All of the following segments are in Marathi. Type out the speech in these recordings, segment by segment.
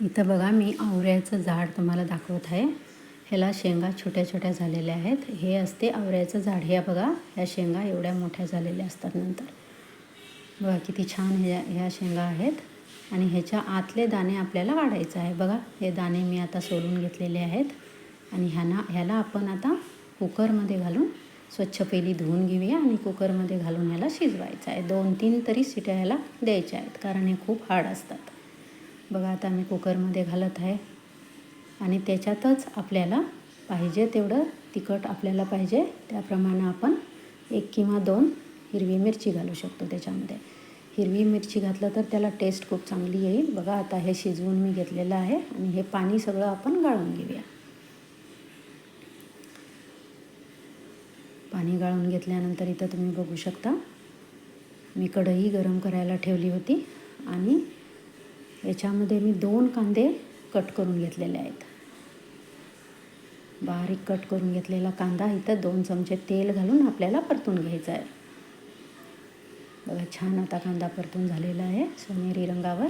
इथं बघा मी आवळ्याचं झाड तुम्हाला दाखवत आहे. ह्याला शेंगा छोट्या छोट्या झालेल्या आहेत. हे असते आवळ्याचं झाड. हे बघा ह्या शेंगा एवढ्या मोठ्या झालेल्या असतात नंतर. बघा किती छान ह्या शेंगा आहेत. आणि ह्याच्या आतले दाणे आपल्याला काढायचं आहे. बघा हे दाणे मी आता सोलून घेतलेले आहेत. आणि ह्याला आपण आता कुकरमध्ये घालून स्वच्छ पहिली धुवून घेऊया आणि कुकरमध्ये घालून ह्याला शिजवायचं आहे. 2-3 तरी शिट्या ह्याला द्यायच्या आहेत, कारण हे खूप हार्ड असतात. बघा आता मी कुकरमध्ये घालत आहे. आणि त्याच्यातच आपल्याला पाहिजे तेवढं तिखट आपल्याला पाहिजे त्याप्रमाणे आपण 1 किंवा 2 हिरवी मिरची घालू शकतो त्याच्यामध्ये. हिरवी मिरची घातलं तर त्याला टेस्ट खूप चांगली येईल. बघा आता हे शिजवून मी घेतलेलं आहे आणि हे पाणी सगळं आपण गाळून घेऊया. पाणी गाळून घेतल्यानंतर इथं तुम्ही बघू शकता मी कढई गरम करायला ठेवली होती आणि याच्यामध्ये मी 2 कांदे कट करून घेतलेले आहेत. बारीक कट करून घेतलेला कांदा इथं 2 चमचे तेल घालून आपल्याला परतून घ्यायचा आहे. बघा छान आता कांदा परतून झालेला आहे सोनेरी रंगावर.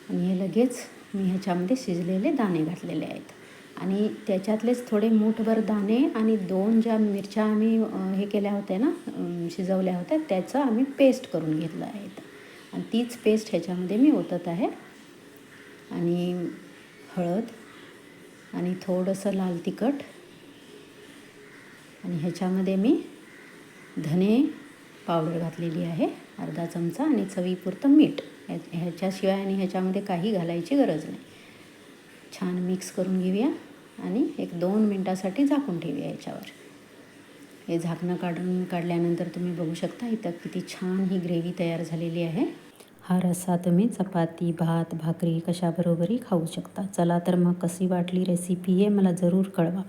आणि हे लगेच मी ह्याच्यामध्ये शिजलेले दाणे घातलेले आहेत. आणि त्याच्यातलेच थोडे मूठभर दाणे आणि 2 ज्या मिरच्या आम्ही हे केल्या होत्या ना, शिजवल्या होत्या, त्याचं आम्ही पेस्ट करून घेतलं आहे. आणि तीच पेस्ट ह्याच्यामध्ये मी ओतत आहे. आणि हळद आणि थोडंसं लाल तिखट आणि ह्याच्यामध्ये मी धने पावडर घातलेली आहे अर्धा चमचा आणि चवीपुरतं मीठ. ह्याच्याशिवाय आणि ह्याच्यामध्ये काही घालायची गरज नाही. छान मिक्स करून घेऊया आणि 1-2 मिनटासाठी झाकून ठेवूया याच्यावर. हे झाकणं काढल्यानंतर तुम्ही बघू शकता इथं किती छान ही ग्रेव्ही तयार झालेली आहे. हा रस्सा तुम्ही चपाती, भात, भाकरी कशाबरोबरही खाऊ शकता. चला तर मग कशी वाटली रेसिपी हे मला जरूर कळवा.